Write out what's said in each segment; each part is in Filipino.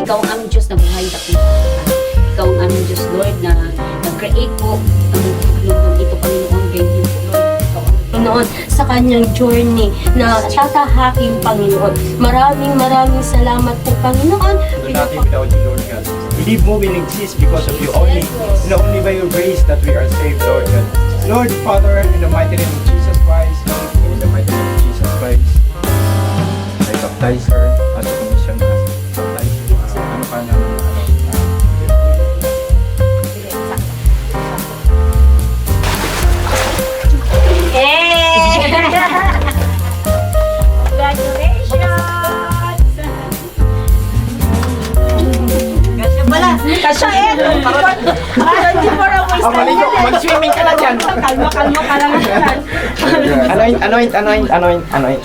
Ikaw ang aming Diyos na buhay dakila. Ikaw ang aming Diyos, Lord, na nag-create po ang mundo ito, Panginoon, ganyan po, Lord. Ikaw ang Panginoon, sa kanyang journey na tatahaking Panginoon. Maraming salamat po, Panginoon. We're nothing without you, Lord God. We live, move, and exist because of you only. And only by your grace that we are saved, Lord God. Lord, Father, in the mighty name of Jesus Christ, in the mighty name of Jesus Christ, I baptize her as a commission as baptize. Ano ka ng Kasya mag-swimming ka na dyan. Kalma ka lang yan. Anoint.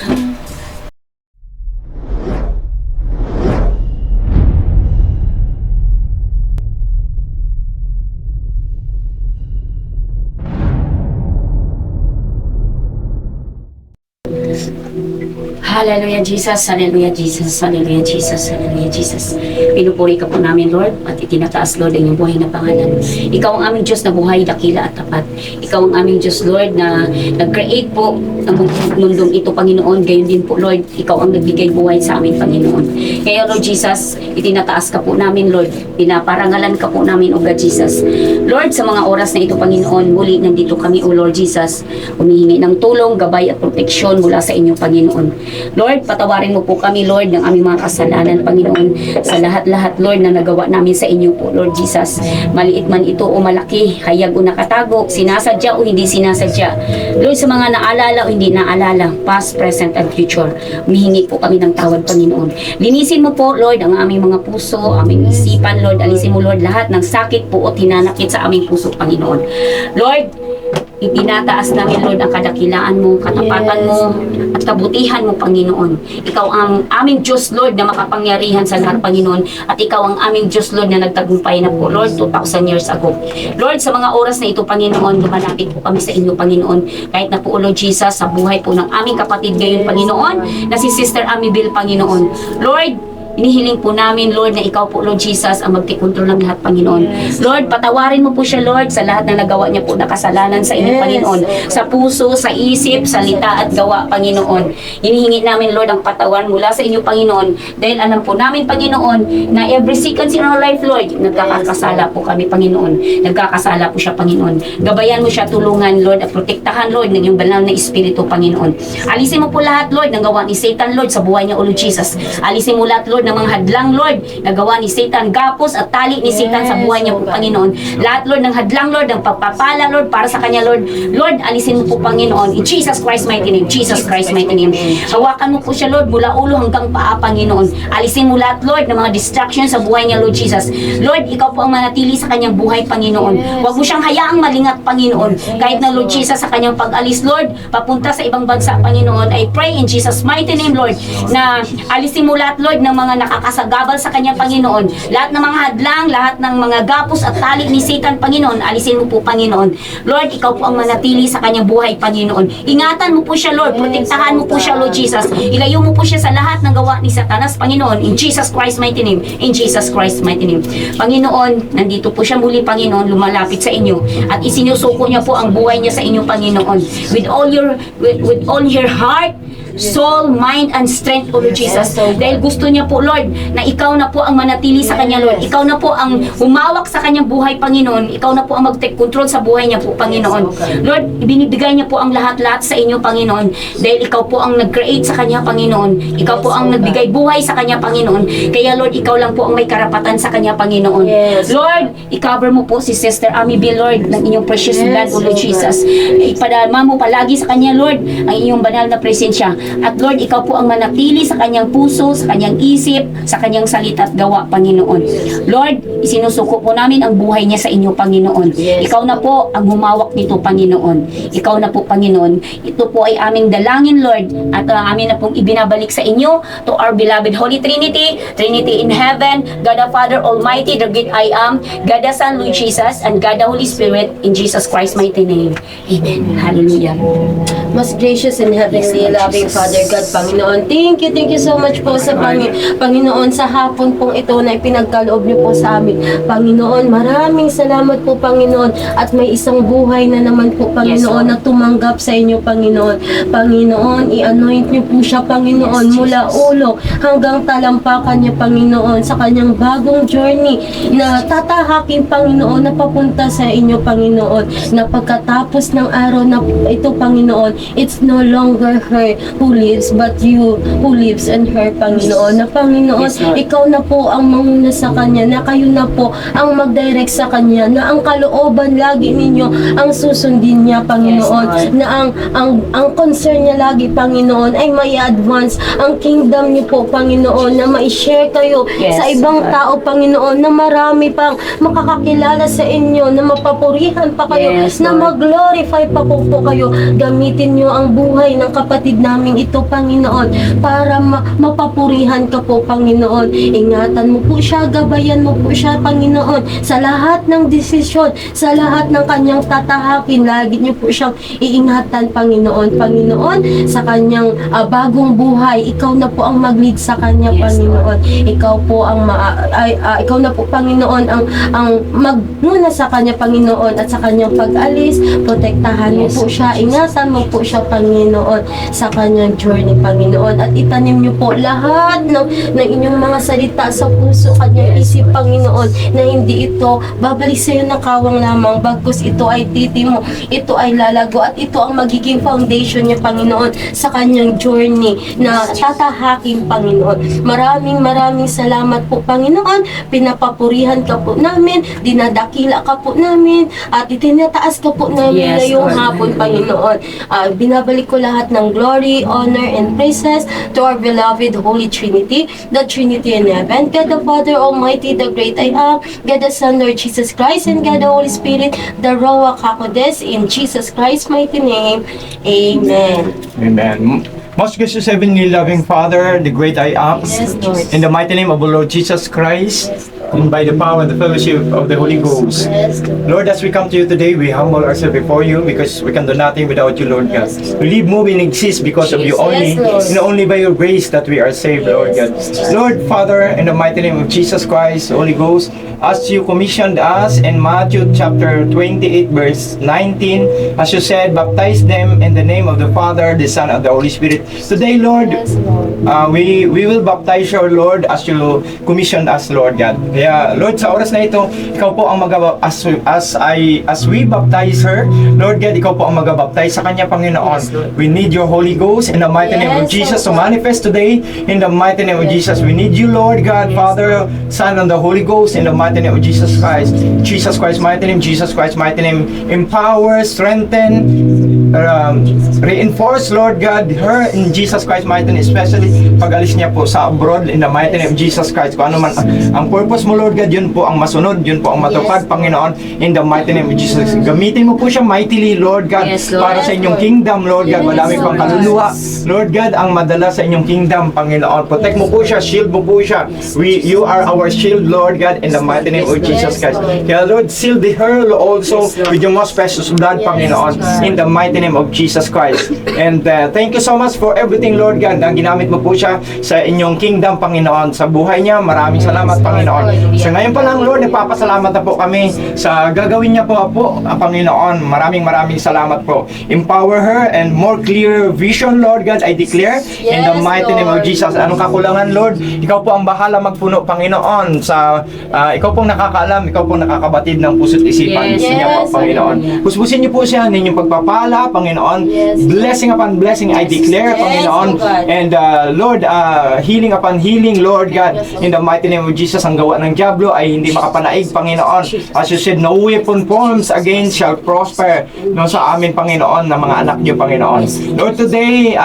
Hallelujah, Jesus. Hallelujah, Jesus. Hallelujah, Jesus. Hallelujah, Jesus. Pinupuri ka po namin, Lord, at itinataas, Lord, ang iyong buhay na pangalan. Ikaw ang aming Diyos na buhay, dakila at tapat. Ikaw ang aming Diyos, Lord, na nag-create po ng mundong ito, Panginoon. Gayon din po, Lord, ikaw ang nagbigay buhay sa amin, Panginoon. Kaya, Lord Jesus, itinataas ka po namin, Lord. Pinaparangalan ka po namin, O God Jesus. Lord, sa mga oras na ito, Panginoon, muli nandito kami, O Lord Jesus, humihingi ng tulong, gabay at proteksyon mula sa inyo, Panginoon. Lord, patawarin mo po kami, Lord, ng aming mga kasalanan, Panginoon, sa lahat-lahat, Lord, na nagawa namin sa inyo po, Lord Jesus. Maliit man ito o malaki, hayag o nakatago, sinasadya o hindi sinasadya. Lord, sa mga naalala o hindi naalala, past, present, and future, humihingi po kami ng tawad, Panginoon. Linisin mo po, Lord, ang aming mga puso, aming isipan, Lord. Alisin mo, Lord, lahat ng sakit po o tinanakit sa aming puso, Panginoon. Lord, itinataas namin, Lord, ang kadakilaan mo, katapatan mo, at kabutihan mo, Panginoon. Ikaw ang aming Diyos, Lord, na makapangyarihan sa lahat, Panginoon. At ikaw ang aming Diyos, Lord, na nagtagumpay na po, Lord, 2,000 years ago. Lord, sa mga oras na ito, Panginoon, lumalapit po kami sa inyo, Panginoon. Kahit na po, Lord Jesus, sa buhay po ng aming kapatid ngayon, Panginoon, na si Sister Amibel, Panginoon. Lord, inihiling po namin, Lord, na ikaw po, Lord Jesus, ang magtikontrol ng lahat, Panginoon. Lord, patawarin mo po siya, Lord, sa lahat na nagawa niya po na kasalanan sa inyo, Panginoon. Sa puso, sa isip, salita at gawa, Panginoon. Hinihingi namin, Lord, ang patawan mula sa inyo, Panginoon. Dahil alam po namin, Panginoon, na every seconds in our life, Lord, nagkakasala po kami, Panginoon. Nagkakasala po siya, Panginoon. Gabayan mo siya, tulungan, Lord, at protektahan, Lord, ng iyong banal na Espiritu, Panginoon. Alisin mo po lahat, Lord, ng gawa ni Satan, Lord, sa buhay niya, O Lord Jesus. Alisin mo lahat, Lord, ng mga hadlang, Lord, na gawa ni Satan, gapos at tali ni Satan sa buhay niya po, Panginoon. Lahat, Lord, ng hadlang, Lord, ng pagpapala, Lord, para sa kanya, Lord. Lord, alisin mo po, Panginoon, in Jesus Christ mighty name, Jesus Christ mighty name. Hawakan mo po siya, Lord, mula ulo hanggang paa, Panginoon. Alisin mo lahat, Lord, ng mga distractions sa buhay niya, Lord Jesus. Lord, ikaw po ang manatili sa kanyang buhay, Panginoon. Huwag mo siyang hayaang malingat, Panginoon. Kahit na, Lord Jesus, sa kanyang pag-alis, Lord, papunta sa ibang bansa, Panginoon, I pray in Jesus mighty name, Lord, na alisin mo lahat, Lord, ng mga nakakasagabal sa kanya, Panginoon. Lahat ng mga hadlang, lahat ng mga gapos at tali ni Satan, Panginoon, alisin mo po, Panginoon. Lord, ikaw po ang manatili sa kanyang buhay, Panginoon. Ingatan mo po siya, Lord. Protektahan mo po siya, Lord Jesus. Ilayo mo po siya sa lahat ng gawa ni Satanas, Panginoon. In Jesus Christ mighty name. In Jesus Christ mighty name. Panginoon, nandito po siya muli, Panginoon, lumalapit sa inyo. At isinusuko niya po ang buhay niya sa inyo, Panginoon. With all your heart, soul, mind, and strength, O Lord Jesus. Dahil gusto niya po, Lord, na ikaw na po ang manatili sa kanya, Lord. Ikaw na po ang humawak sa kanyang buhay, Panginoon. Ikaw na po ang mag-take control sa buhay niya po, Panginoon. Lord, ibinibigay niya po ang lahat-lahat sa inyo, Panginoon. Dahil ikaw po ang nag-create sa kanya, Panginoon. Ikaw po ang nagbigay buhay sa kanya, Panginoon. Kaya, Lord, ikaw lang po ang may karapatan sa kanya, Panginoon. Lord, i-cover mo po si Sister Amibel, Lord, ng inyong precious blood, O Lord Jesus. Ipadama mo palagi sa kanya, Lord, ang inyong banal na presensya. At Lord, ikaw po ang manatili sa kanyang puso, sa kanyang isip, sa kanyang salita at gawa, Panginoon. Lord, isinusuko po namin ang buhay niya sa inyo, Panginoon. Ikaw na po ang humawak nito, Panginoon. Ikaw na po, Panginoon. Ito po ay aming dalangin, Lord, at amin na pong ibinabalik sa inyo to our beloved Holy Trinity, Trinity in heaven, God the Father Almighty, the great I am, God the Son, Lord Jesus, and God the Holy Spirit, in Jesus Christ's mighty name. Amen. Hallelujah. Most gracious and heavenly loving you, Father God, Panginoon. Thank you so much po sa Panginoon, sa hapon pong ito na ipinagkaloob niyo po sa amin. Panginoon, maraming salamat po, Panginoon, at may isang buhay na naman po, Panginoon, na tumanggap sa inyo, Panginoon. Panginoon, i-anoint niyo po siya, Panginoon, mula ulo hanggang talampakan niya, Panginoon, sa kanyang bagong journey na tatahakin, Panginoon, na papunta sa inyo, Panginoon, na pagkatapos ng araw na ito, Panginoon, it's no longer her who lives, but you who lives in her, Panginoon. Na Panginoon, Yes, Lord. ikaw na po ang manguna sa kanya, na kayo na po ang mag-direct sa kanya, na ang kalooban lagi ninyo ang susundin niya, Panginoon. Yes, Lord. Na ang concern niya lagi, Panginoon, ay may advance ang kingdom niyo po, Panginoon, na ma-share kayo Yes, sa ibang Lord. tao, Panginoon, na marami pang makakakilala sa inyo, na mapapurihan pa kayo, Yes, na Lord. mag-glorify pa po kayo. Gamitin niyo ang buhay ng kapatid namin ito, Panginoon, para mapapurihan ka po, Panginoon. Ingatan mo po siya, gabayan mo po siya, Panginoon, sa lahat ng desisyon, sa lahat ng kanyang tatahakin. Lagi niyo po siyang iingatan, Panginoon. Panginoon, sa kanyang bagong buhay, ikaw na po ang mag-lead sa kanya, Yes, Panginoon. Ikaw po ang ikaw na po, Panginoon, ang magmuna sa kanya, Panginoon, at sa kanyang pag-alis, protektahan mo Yes, po siya, ingatan mo po siya, Panginoon, sa kanyang journey, Panginoon, at itanim niyo po lahat ng inyong mga salita sa puso, kanyang isip, Panginoon, na hindi ito babalik sa iyo na kawang lamang, bagkus ito ay titimo, ito ay lalago, at ito ang magiging foundation niya, Panginoon, sa kanyang journey na tatahakin, Panginoon. Maraming salamat po, Panginoon. Pinapapurihan ka po namin, dinadakila ka po namin, at itinataas ka po namin Yes, ngayong Lord. hapon, Panginoon. Binabalik ko lahat ng glory, honor, and praises to our beloved Holy Trinity, the Trinity in heaven, God the Father Almighty, the Great I Am, God the Son, Lord Jesus Christ, and God the Holy Spirit, the Ruach HaKodesh, in Jesus Christ's mighty name. Amen. Amen. Most gracious heavenly loving Father, the great I am, Yes, Lord. in the mighty name of our Lord Jesus Christ, and by the power and the fellowship of the Holy Ghost. Yes, Lord. Lord, as we come to you today, we humble ourselves before you because we can do nothing without you, Lord God. We live, move, and exist because of you only, Yes, Lord. and only by your grace that we are saved, Lord God. Lord, Father, in the mighty name of Jesus Christ, Holy Ghost, as you commissioned us in Matthew chapter 28, verse 19, as you said, baptize them in the name of the Father, the Son, and the Holy Spirit. Today, Lord, Yes, Lord. we will baptize your Lord as you commissioned us, Lord God. Kaya, Lord, sa oras na ito, ikaw po ang as we baptize her, Lord God, ikaw po ang mag-baptize sa kanya, Panginoon. Yes, Lord. We need your Holy Ghost in the mighty name of Yes, Jesus to Lord. manifest today in the mighty name of Jesus. We need you, Lord God, Father, Son, and the Holy Ghost in the mighty name of Jesus Christ. Jesus Christ, mighty name, Jesus Christ, mighty name, empower, strengthen, reinforce, Lord God, her in Jesus Christ, mighty name, especially pag-alis niya po sa abroad in the mighty name of Jesus Christ. Kung ano man ang purpose mo, Lord God, yun po ang masunod, yun po ang matupad, Yes. Panginoon, in the mighty name of Jesus. Gamitin mo po siya mightily, Lord God, Yes, Lord. para sa inyong kingdom, Lord God. Yes, Madami pang Lord. kaluluwa, Lord God, ang madala sa inyong kingdom, Panginoon. Protect mo po siya, shield mo po siya. You are our shield, Lord God, in the mighty name of Jesus Christ. Kaya, Lord, seal the her also with your most precious blood, Panginoon, in the mighty name of Jesus Christ. And thank you so much for everything, Lord God, na ginamit mo po siya sa inyong kingdom, Panginoon. Sa buhay niya, maraming salamat, Panginoon. Sa ngayon pa lang, Lord, nagpapasalamat na po kami sa gagawin niya po, Panginoon. Maraming salamat po. Empower her and more clear vision, Lord God, I declare, in the Yes, mighty name of Lord. Jesus. Anong kakulangan, Lord? Ikaw po ang bahala magpuno, Panginoon. Ikaw pong nakakaalam, ikaw pong nakakabatid ng puso't isipan Yes. niya po, Yes. Panginoon. Puspusin niyo po siya, ninyong pagpapala, Panginoon. Yes. Blessing upon blessing, I declare, Yes, Panginoon. oh God. And Lord, healing upon healing, Lord God, in the mighty name of Jesus. Ang gawa ng Diablo ay hindi makapanaig, Panginoon. As you said, no weapon forms against shall prosper, no, sa amin, Panginoon, na mga anak niyo, Panginoon. Lord, today,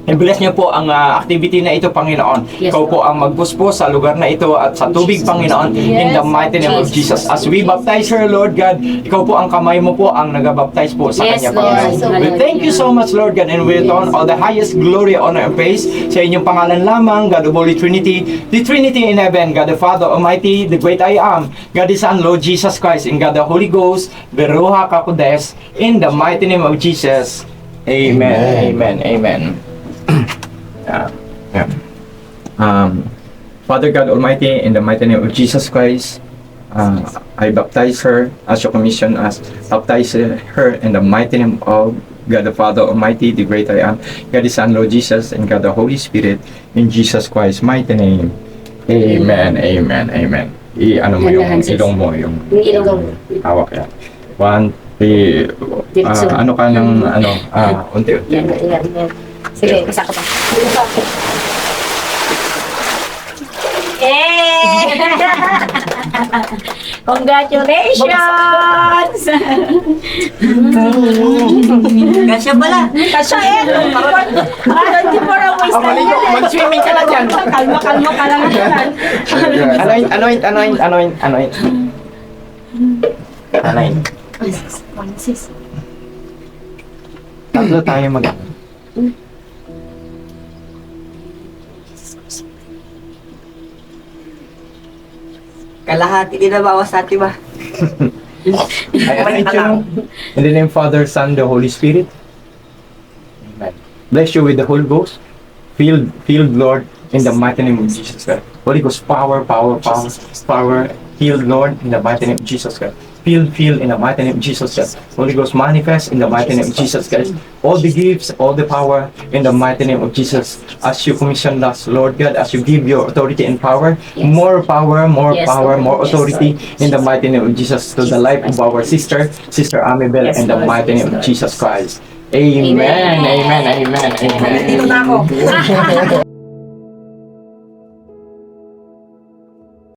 I-bless niyo po ang activity na ito, Panginoon. Yes, Ikaw po ang magpuspos sa lugar na ito at sa tubig, Panginoon, in the mighty name of Jesus. As we baptize her, Lord God, ikaw po ang kamay mo po ang nagabaptize po sa Yes, kanya, Lord. Panginoon. We thank you so much, Lord God, and we return all the highest glory, honor, and praise sa inyong pangalan lamang, God of Holy Trinity, the Trinity in heaven, God the Father Almighty, the great I am, God the Son, Lord Jesus Christ, and God the Holy Ghost, the Ruach HaKodesh, in the mighty name of Jesus. Amen. Amen. Amen. Yeah. Father God Almighty, in the mighty name of Jesus Christ, I baptize her as your commission us. Baptize her in the mighty name of God the Father Almighty, the great I am, God the Son, Lord Jesus, and God the Holy Spirit, in Jesus Christ's mighty name. Amen, amen, amen. Ano mo yung Gandahan, sis. ilong mo, yung Yung ilong. hawak yan. 1, 3, Diretso. ano ka ng, unti-unti. Yan, yan, yan. Sige, isa ka pa. Yay! Congratulations! Kasya pala. Kasya eh. 24 hours na yan. Mag-swimming ka na dyan. Kalma ka lang yan. Anoint. Tatlo tayo mag Kalahati din na bawas sa atin ba? I anoint you in the name of Father, Son, the Holy Spirit. Amen. Bless you with the Holy Ghost. Filled, Lord, in the mighty name of Jesus Christ. Holy Ghost, power. Healed, Lord, in the mighty name of Jesus Christ. Filled in the mighty name of Jesus Christ. Holy Ghost, manifest in the mighty name of Jesus Christ. All the gifts, all the power in the mighty name of Jesus. As you commission us, Lord God, as you give your authority and power, Yes. more power, Yes, more Lord. Yes, authority Lord. in the mighty name of Jesus to the life of our Sister Amabel, Yes, in the Lord. mighty Yes, name of Lord. Jesus Christ. Amen. Amen. Amen. Dito na ako.